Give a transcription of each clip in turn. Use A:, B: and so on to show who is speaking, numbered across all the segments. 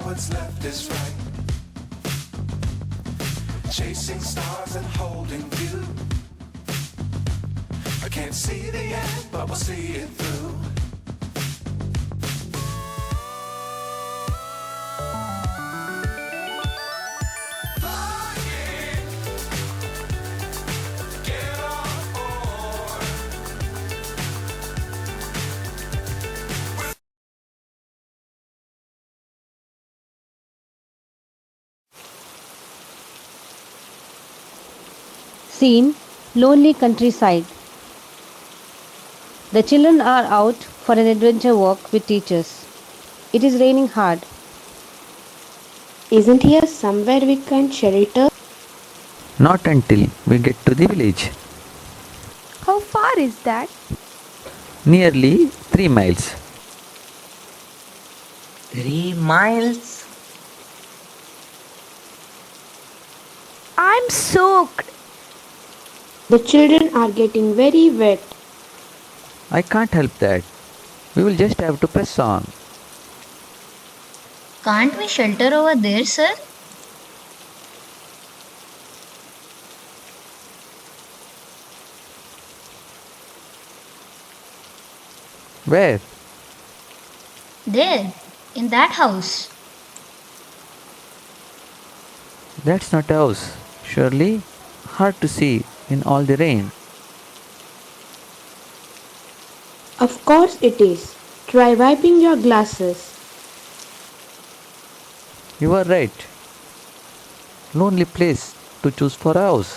A: what's left is right. Chasing stars and holding you. I can't see the end, but we'll see it through.
B: Scene: lonely countryside. The children are out for an adventure walk with teachers. It is raining hard.
C: Isn't here somewhere we can shelter?
D: Not until we get to the village.
E: How far is that?
D: Nearly 3 miles.
F: 3 miles?
E: I'm soaked.
C: The children are getting very wet.
D: I can't help that. We will just have to press on.
G: Can't we shelter over there, sir?
D: Where?
G: There, in that house.
D: That's not a house. Surely hard to see in all the rain.
C: Of course it is. Try wiping your glasses.
D: You are right. Lonely place to choose for a house.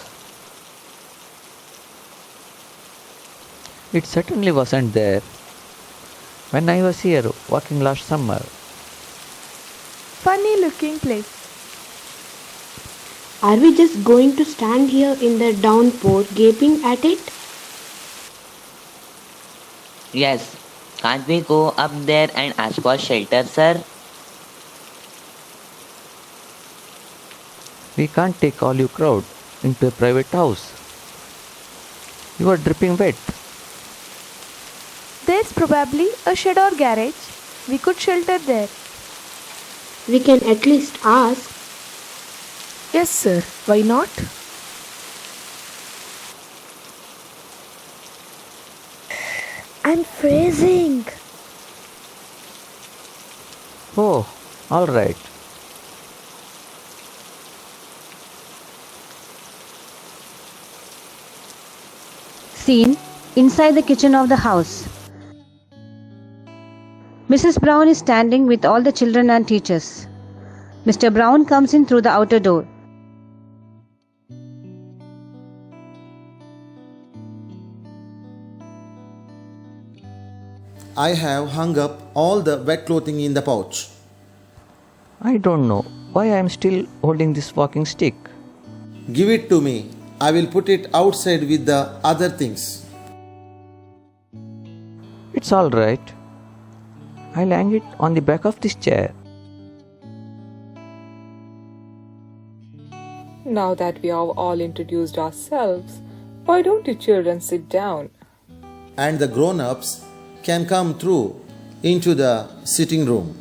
D: It certainly wasn't there when I was here walking last summer.
E: Funny looking place.
C: Are we just going to stand here in the downpour gaping at it?
F: Yes. Can't we go up there and ask for shelter, sir?
D: We can't take all you crowd into a private house. You are dripping wet.
E: There's probably a shed or garage. We could shelter there.
C: We can at least ask.
E: Yes, sir. Why not? I'm freezing.
D: Oh, all right.
B: Scene: inside the kitchen of the house. Mrs. Brown is standing with all the children and teachers. Mr. Brown comes in through the outer door.
H: I have hung up all the wet clothing in the pouch.
D: I don't know why I am still holding this walking stick.
H: Give it to me. I will put it outside with the other things.
D: It's all right. I'll hang it on the back of this chair.
I: Now that we have all introduced ourselves, why don't you children sit down?
H: And the grown-ups can come through into the sitting room.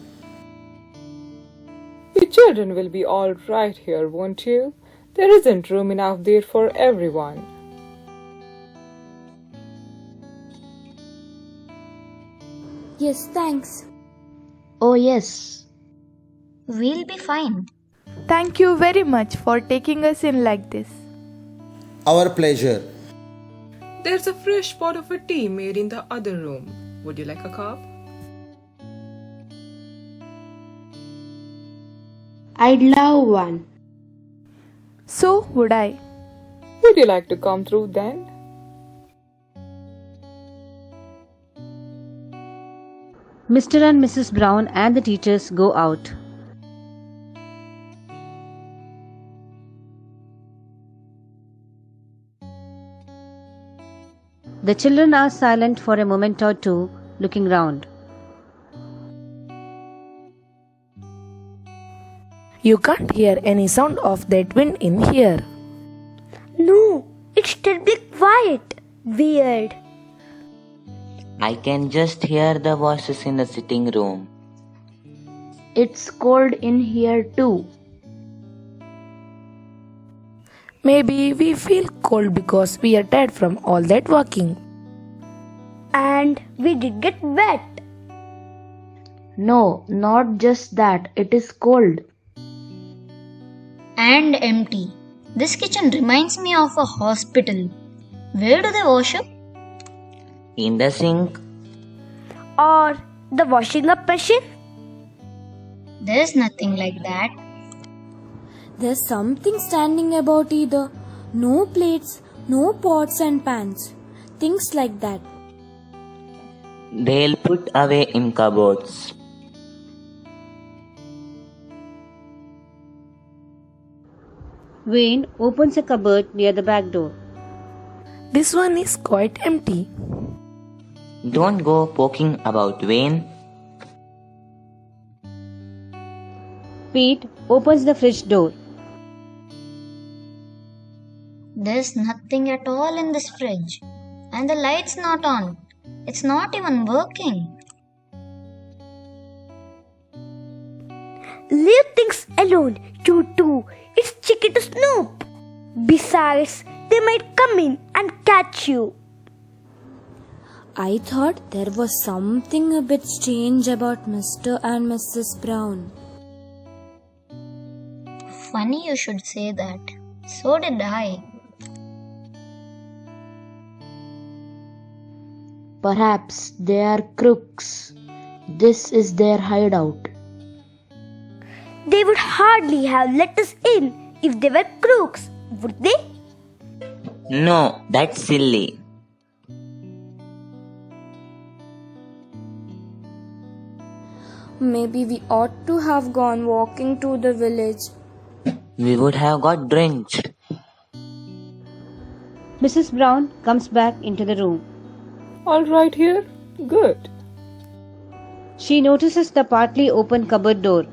I: You children will be all right here, won't you? There isn't room enough there for everyone.
E: Yes, thanks.
G: Oh, yes. We'll be fine.
E: Thank you very much for taking us in like this.
H: Our pleasure.
I: There's a fresh pot of a tea made in the other room. Would you like a cup?
C: I'd love one.
E: So would I.
I: Would you like to come through then?
B: Mr. and Mrs. Brown and the teachers go out. The children are silent for a moment or two, looking round.
J: You can't hear any sound of that wind in here.
E: No, it's still be quiet. Weird.
F: I can just hear the voices in the sitting room.
C: It's cold in here too.
J: Maybe we feel cold because we are tired from all that walking.
K: And we did get wet.
C: No, not just that. It is cold.
G: And empty. This kitchen reminds me of a hospital. Where do they wash up?
F: In the sink.
K: Or the washing up machine.
G: There's nothing like that.
L: There's something standing about either. No plates, no pots and pans. Things like that.
F: They'll put away in cupboards.
B: Wayne opens a cupboard near the back door.
J: This one is quite empty.
F: Don't go poking about, Wayne.
B: Pete opens the fridge door.
G: There's nothing at all in this fridge. And the light's not on. It's not even working.
K: Leave things alone, you two. It's Chicky to Snoop. Besides, they might come in and catch you.
L: I thought there was something a bit strange about Mr. and Mrs. Brown.
G: Funny you should say that. So did I.
C: Perhaps they are crooks. This is their hideout.
K: They would hardly have let us in if they were crooks, would they?
F: No, that's silly.
L: Maybe we ought to have gone walking to the village.
F: We would have got drenched.
B: Mrs. Brown comes back into the room.
I: All right here? Good.
B: She notices the partly open cupboard door.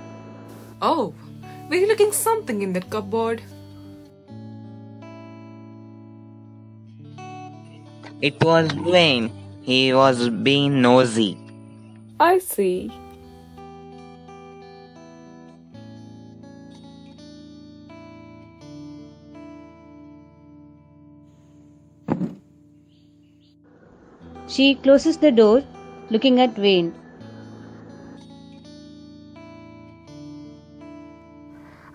M: Oh, were you looking something in that cupboard?
F: It was Wayne. He was being nosy.
I: I see.
B: She closes the door, looking at Wayne.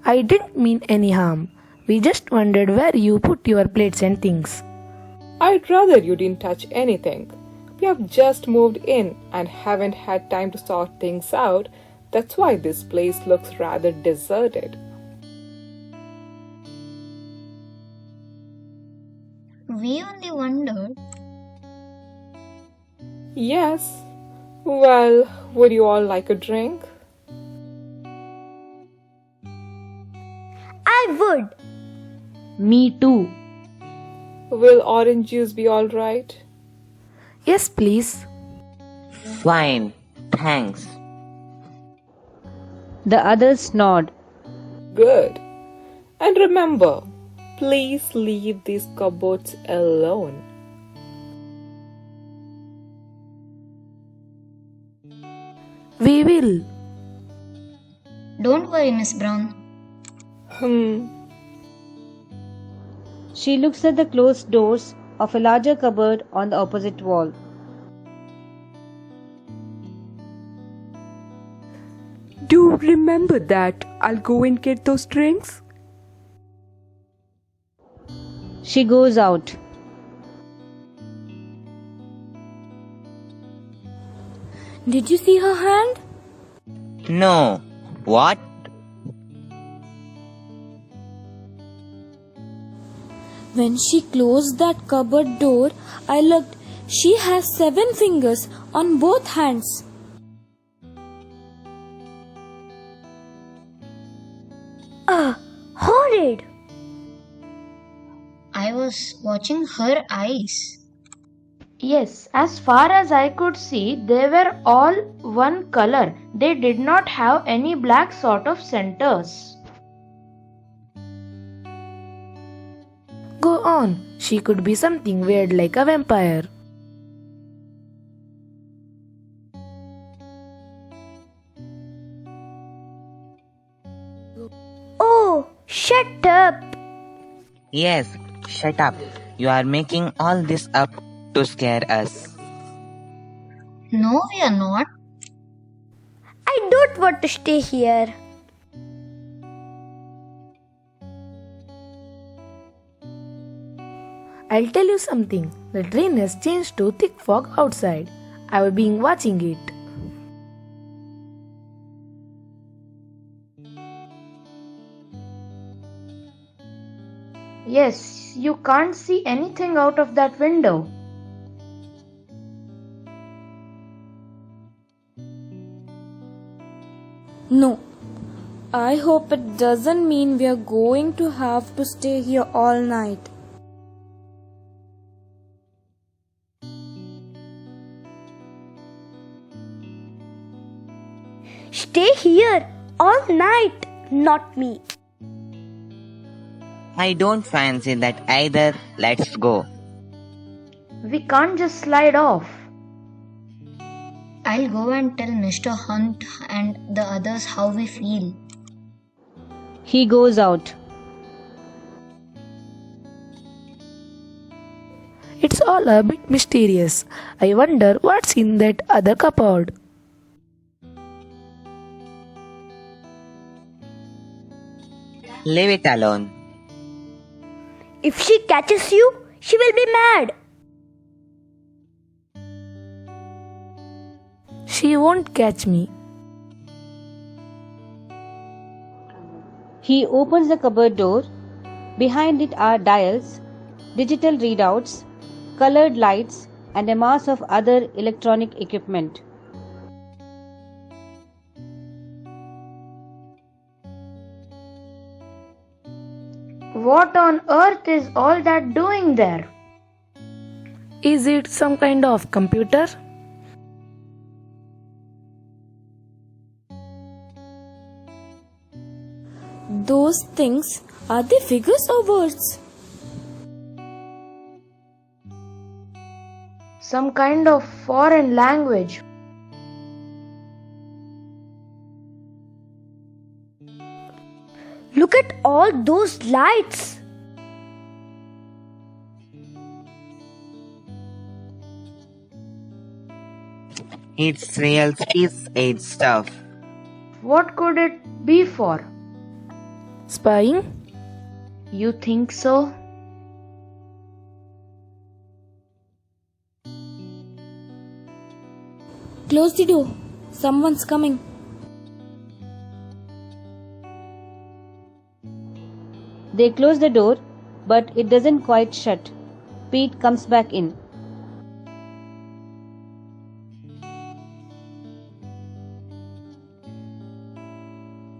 J: I didn't mean any harm. We just wondered where you put your plates and things.
I: I'd rather you didn't touch anything. We have just moved in and haven't had time to sort things out. That's why this place looks rather deserted.
G: We only wondered.
I: Yes. Well, would you all like a drink?
K: I would.
C: Me too.
I: Will orange juice be all right?
J: Yes, please.
F: Fine, thanks.
B: The others nod.
I: Good. And remember, please leave these cupboards alone.
J: We will.
G: Don't worry, Miss Brown.
B: She looks at the closed doors of a larger cupboard on the opposite wall.
N: Do remember that. I'll go and get those drinks.
B: She goes out.
L: Did you see her hand?
F: No. What?
L: When she closed that cupboard door, I looked. She has 7 fingers on both hands.
K: Horrid!
G: I was watching her eyes.
C: Yes, as far as I could see, they were all one color. They did not have any black sort of centers.
J: Go on. She could be something weird like a vampire.
K: Oh, shut up.
F: Yes, shut up. You are making all this up to scare us.
G: No, we are not.
K: I don't want to stay here.
J: I'll tell you something. The train has changed to thick fog outside. I've been watching it.
C: Yes, you can't see anything out of that window.
L: No. I hope it doesn't mean we are going to have to stay here all night.
K: Stay here all night, not me.
F: I don't fancy that either. Let's go.
C: We can't just slide off.
G: I'll go and tell Mr. Hunt and the others how we feel.
B: He goes out.
J: It's all a bit mysterious. I wonder what's in that other cupboard.
F: Leave it alone.
K: If she catches you, she will be mad.
J: She won't catch me.
B: He opens the cupboard door. Behind it are dials, digital readouts, colored lights, and a mass of other electronic equipment.
C: What on earth is all that doing there?
J: Is it some kind of computer?
L: Those things, are they figures or words?
C: Some kind of foreign language.
K: Look at all those lights.
F: It's real space age stuff.
C: What could it be for?
J: Spying?
C: You think so?
L: Close the door. Someone's coming.
B: They close the door, but it doesn't quite shut. Pete comes back in.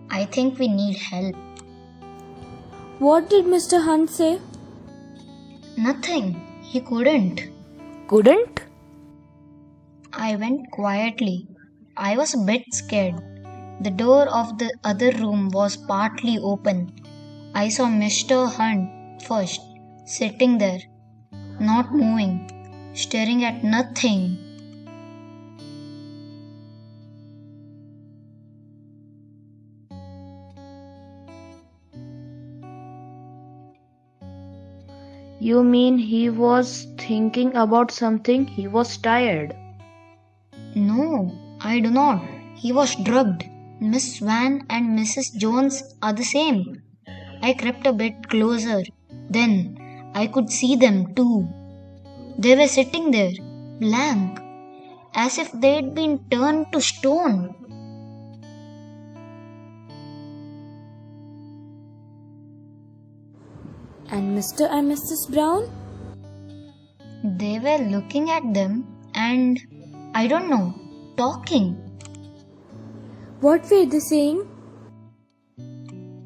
G: I think we need help.
L: What did Mr. Hunt say?
G: Nothing. He couldn't.
J: Couldn't?
G: I went quietly. I was a bit scared. The door of the other room was partly open. I saw Mr. Hunt first, sitting there, not moving, staring at nothing.
C: You mean he was thinking about something? He was tired.
G: No, I do not. He was drugged. Miss Swan and Mrs. Jones are the same. I crept a bit closer. Then I could see them too. They were sitting there, blank, as if they'd been turned to stone.
L: And Mr. and Mrs. Brown?
G: They were looking at them and, I don't know, talking.
L: What were they saying?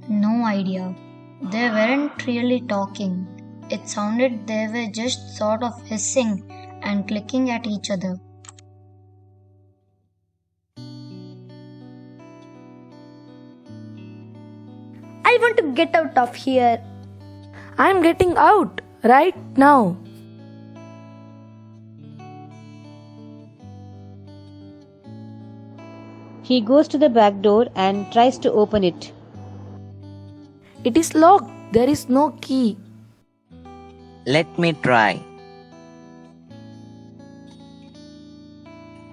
G: No idea. They weren't really talking. It sounded they were just sort of hissing and clicking at each other.
K: I want to get out of here.
J: I'm getting out right now.
B: He goes to the back door and tries to open it.
J: It is locked. There is no key.
F: Let me try.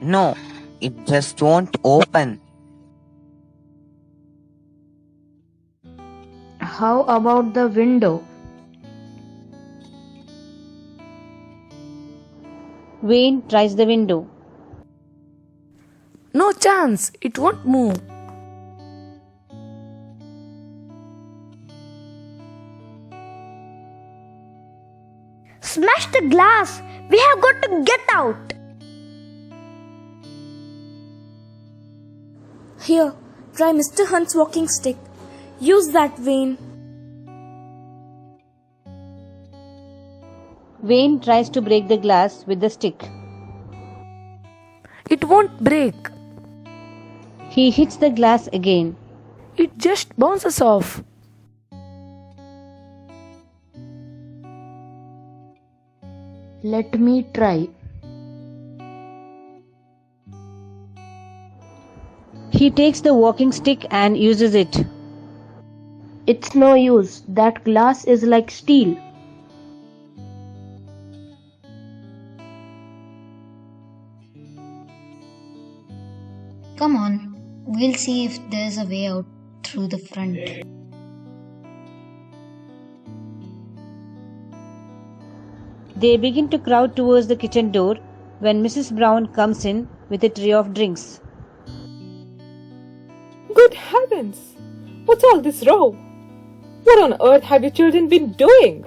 F: No, it just won't open.
C: How about the window?
B: Wayne tries the window.
J: No chance. It won't move.
K: Smash the glass! We have got to get out!
L: Here, try Mr. Hunt's walking stick. Use that, Wayne.
B: Wayne tries to break the glass with the stick.
J: It won't break.
B: He hits the glass again.
J: It just bounces off.
C: Let me try.
B: He takes the walking stick and uses it.
C: It's no use. That glass is like steel.
G: Come on, we'll see if there's a way out through the front.
B: They begin to crowd towards the kitchen door when Mrs. Brown comes in with a tray of drinks.
I: Good heavens! What's all this row? What on earth have you children been doing?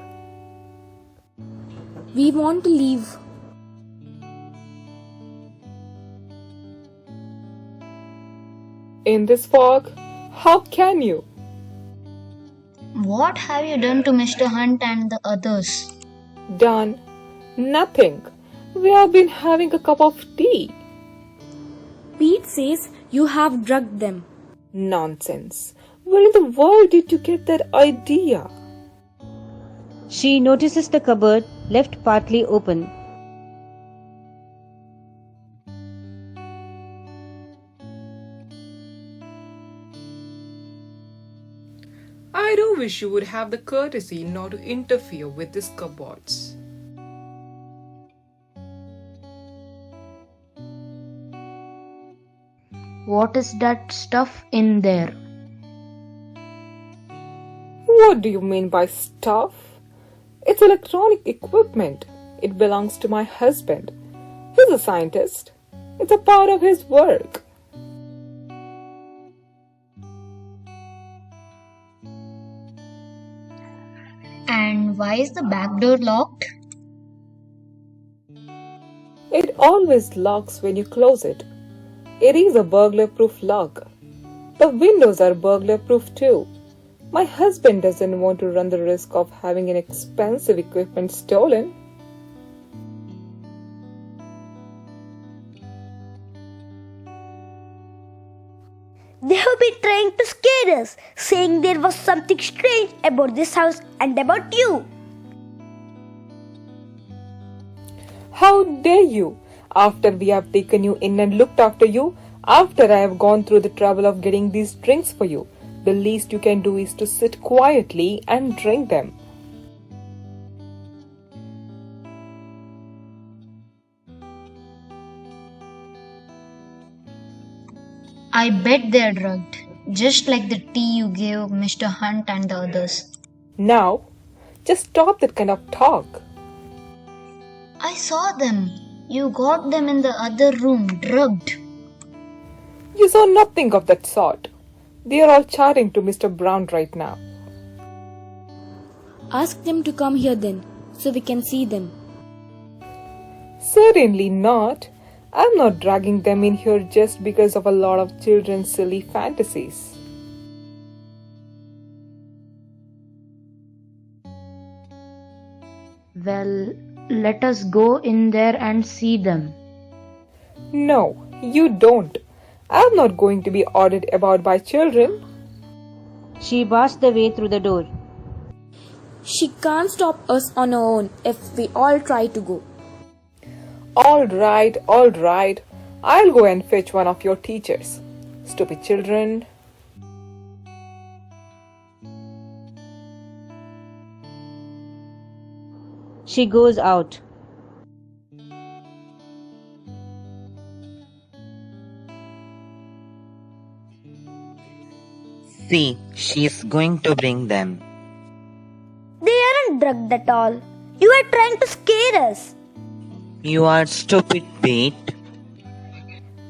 L: We want to leave.
I: In this fog? How can you?
G: What have you done to Mr. Hunt and the others?
I: Done? Nothing. We have been having a cup of tea.
L: Pete says you have drugged them.
I: Nonsense. Where in the world did you get that idea?
B: She notices the cupboard left partly open.
M: I do wish you would have the courtesy not to interfere with these cupboards.
C: What is that stuff in there?
I: What do you mean by stuff? It's electronic equipment. It belongs to my husband. He's a scientist. It's a part of his work.
G: And why is the back door locked?
I: It always locks when you close it. It is a burglar-proof lock. The windows are burglar-proof too. My husband doesn't want to run the risk of having an expensive equipment stolen.
K: They have been trying to scare us, saying there was something strange about this house and about you.
I: How dare you? After we have taken you in and looked after you, after I have gone through the trouble of getting these drinks for you, the least you can do is to sit quietly and drink them.
G: I bet they're drugged, just like the tea you gave Mr. Hunt and the others.
I: Now, just stop that kind of talk.
G: I saw them. You got them in the other room, drugged.
I: You saw nothing of that sort. They are all chatting to Mr. Brown right now.
L: Ask them to come here then, so we can see them.
I: Certainly not. I'm not dragging them in here just because of a lot of children's silly fantasies.
C: Well, let us go in there and see them.
I: No, you don't. I'm not going to be ordered about by children.
B: She bars the way through the door.
L: She can't stop us on her own if we all try to go.
I: All right, all right. I'll go and fetch one of your teachers. Stupid children.
B: She goes out.
F: See, she's going to bring them.
K: They aren't drugged at all. You are trying to scare us.
F: You are stupid, Pete.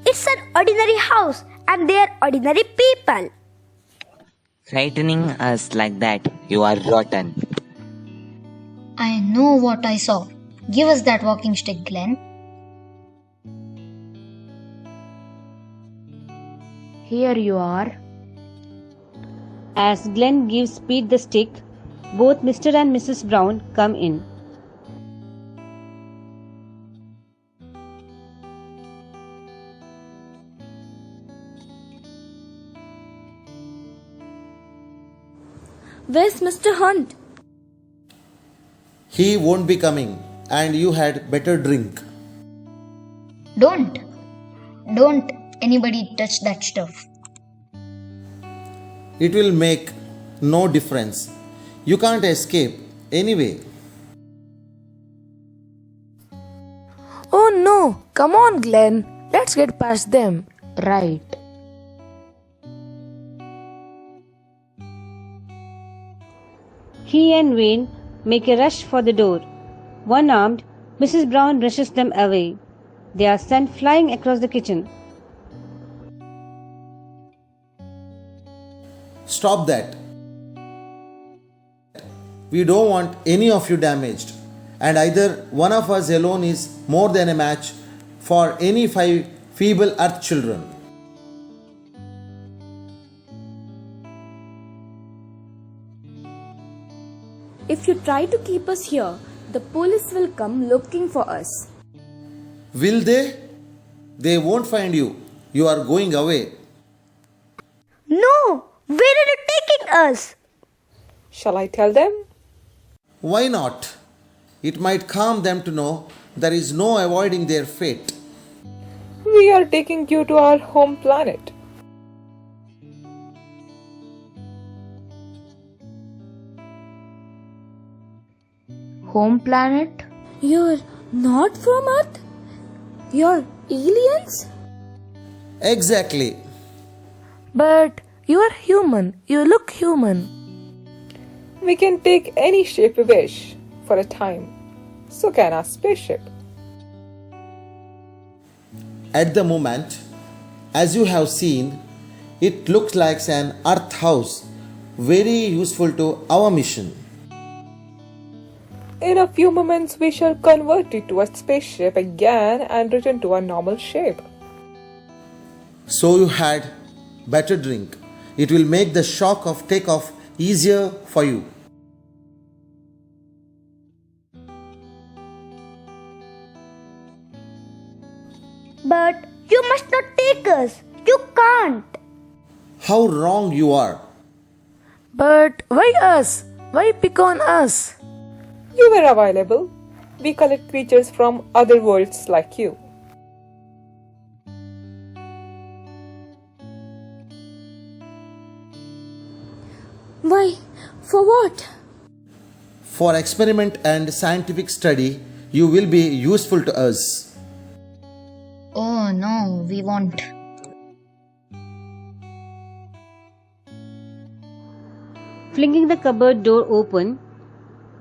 K: It's an ordinary house and they are ordinary people.
F: Frightening us like that, you are rotten.
G: I know what I saw. Give us that walking stick, Glenn.
C: Here you are.
B: As Glenn gives Pete the stick, both Mr. and Mrs. Brown come in.
L: Where's Mr. Hunt?
H: He won't be coming, and you had better drink.
G: Don't anybody touch that stuff.
H: It will make no difference. You can't escape anyway.
J: Oh no, come on, Glenn. Let's get past them.
C: Right.
B: He and Wayne make a rush for the door. One-armed, Mrs. Brown rushes them away. They are sent flying across the kitchen.
H: Stop that. We don't want any of you damaged, and either one of us alone is more than a match for any 5 feeble earth children.
L: If you try to keep us here, the police will come looking for us.
H: Will they? They won't find you. You are going away.
K: No! Where are you taking us?
I: Shall I tell them?
H: Why not? It might calm them to know there is no avoiding their fate.
I: We are taking you to our home planet.
C: Home planet?
L: You're not from Earth? You're aliens?
H: Exactly.
J: But you are human. You look human.
I: We can take any shape we wish for a time. So can our spaceship.
H: At the moment, as you have seen, it looks like an earth house, very useful to our mission.
I: In a few moments, we shall convert it to a spaceship again and return to our normal shape.
H: So you had better drink. It will make the shock of takeoff easier for you.
K: But you must not take us. You can't.
H: How wrong you are.
J: But why us? Why pick on us?
I: You were available. We collect creatures from other worlds like you.
L: Why? For what?
H: For experiment and scientific study, you will be useful to us.
G: Oh no, we won't.
B: Flinging the cupboard door open,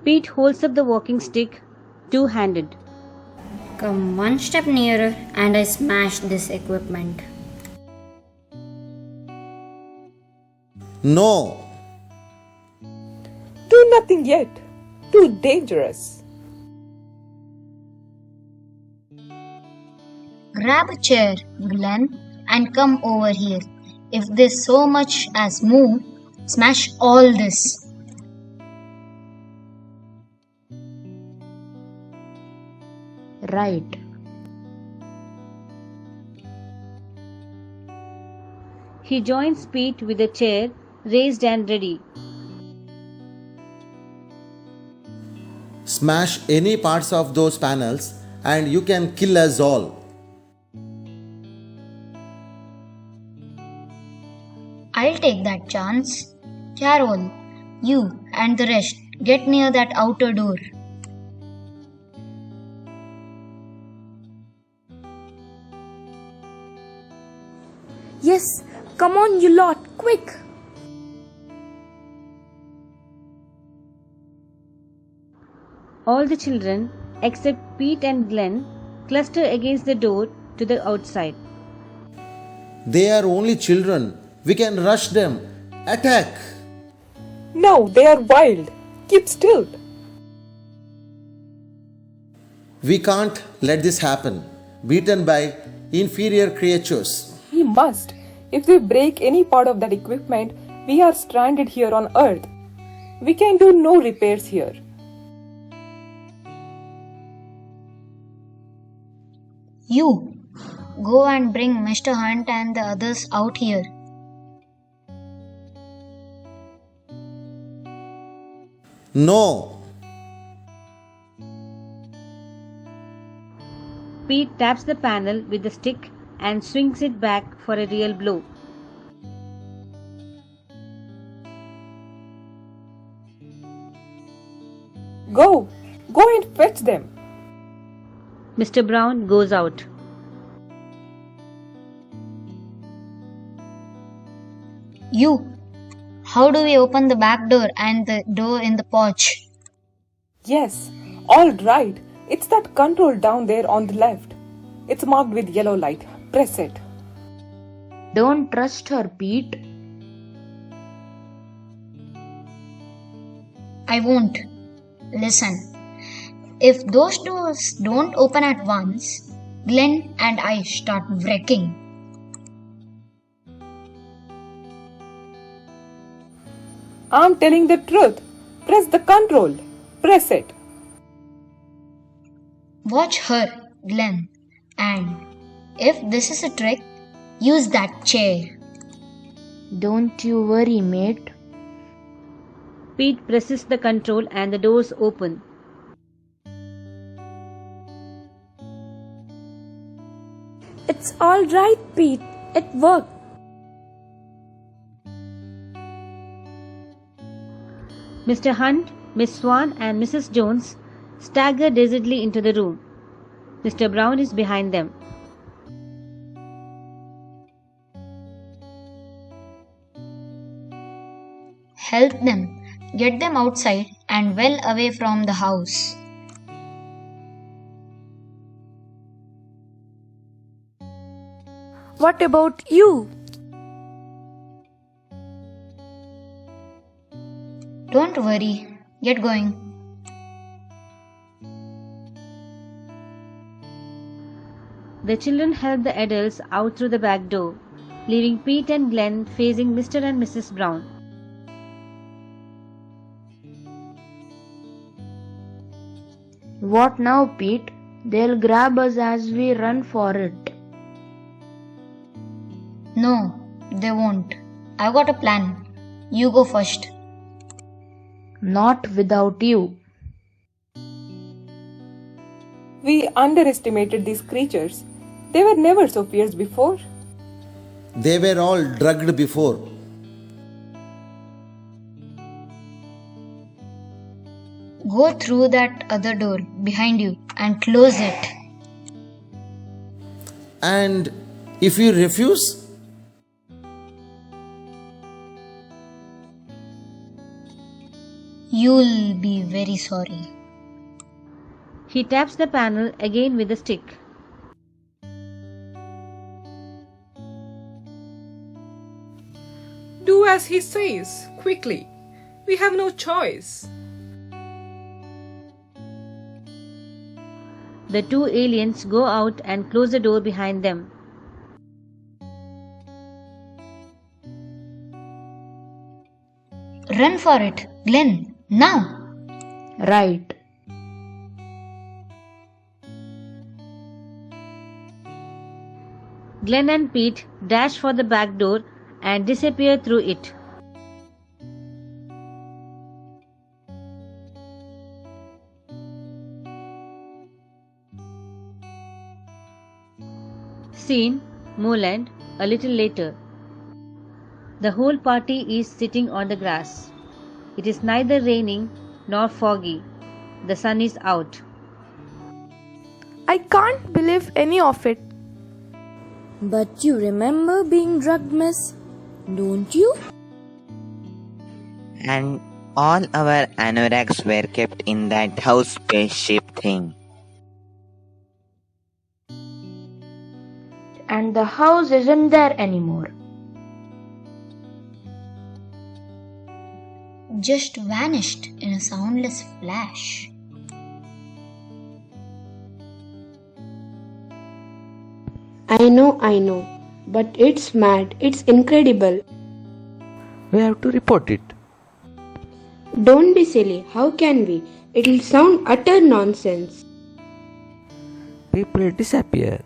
B: Pete holds up the walking stick, two-handed.
G: Come one step nearer and I smash this equipment.
H: No.
I: Do nothing yet. Too dangerous.
G: Grab a chair, Glenn, and come over here. If there's so much as move, smash all this.
C: Right.
B: He joins Pete with a chair raised and ready.
H: Smash any parts of those panels and you can kill us all.
G: I'll take that chance. Carol, you and the rest, get near that outer door.
L: Yes, come on, you lot, quick!
B: All the children, except Pete and Glenn, cluster against the door to the outside.
H: They are only children. We can rush them. Attack!
I: No, they are wild. Keep still.
H: We can't let this happen. Beaten by inferior creatures.
I: We must. If we break any part of that equipment, we are stranded here on Earth. We can do no repairs here.
G: You, go and bring Mr. Hunt and the others out here.
H: No.
B: Pete taps the panel with the stick and swings it back for a real blow.
I: Go and fetch them.
B: Mr. Brown goes out.
G: You, how do we open the back door and the door in the porch?
I: Yes, all right. It's that control down there on the left. It's marked with yellow light. Press it.
C: Don't trust her, Pete.
G: I won't. Listen. If those doors don't open at once, Glenn and I start wrecking.
I: I'm telling the truth. Press the control. Press it.
G: Watch her, Glenn. And if this is a trick, use that chair.
C: Don't you worry, mate.
B: Pete presses the control and the doors open.
L: It's all right, Pete. It worked.
B: Mr. Hunt, Miss Swan, and Mrs. Jones stagger dazedly into the room. Mr. Brown is behind them.
G: Help them. Get them outside and well away from the house.
J: What about you?
G: Don't worry. Get going.
B: The children help the adults out through the back door, leaving Pete and Glenn facing Mr. and Mrs. Brown.
C: What now, Pete? They'll grab us as we run for it.
G: No, they won't. I got a plan. You go first.
C: Not without you.
I: We underestimated these creatures. They were never so fierce before.
H: They were all drugged before.
G: Go through that other door behind you and close it.
H: And if you refuse,
G: you'll be very sorry.
B: He taps the panel again with a stick.
M: Do as he says, quickly. We have no choice.
B: The two aliens go out and close the door behind them.
G: Run for it, Glenn, now!
C: Right.
B: Glenn and Pete dash for the back door and disappear through it. Scene, moorland, a little later. The whole party is sitting on the grass. It is neither raining nor foggy. The sun is out.
E: I can't believe any of it.
L: But you remember being drugged, miss, don't you?
F: And all our anoraks were kept in that house spaceship thing.
C: And the house isn't there anymore.
G: Just vanished in a soundless flash.
O: I know. But it's mad. It's incredible.
D: We have to report it.
O: Don't be silly. How can we? It'll sound utter nonsense.
D: People disappear.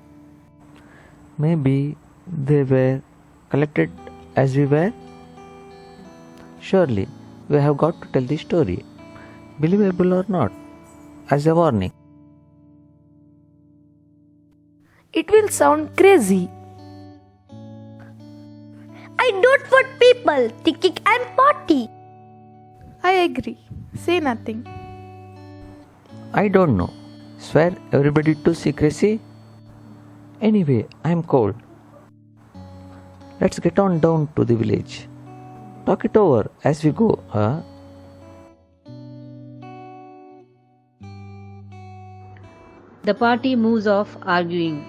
D: Maybe they were collected as we were. Surely, we have got to tell the story, believable or not, as a warning.
J: It will sound crazy.
K: I don't want people thinking I'm potty.
E: I agree. Say nothing.
D: I don't know. Swear everybody to secrecy? Anyway, I am cold. Let's get on down to the village. Talk it over as we go, huh?
B: The party moves off arguing.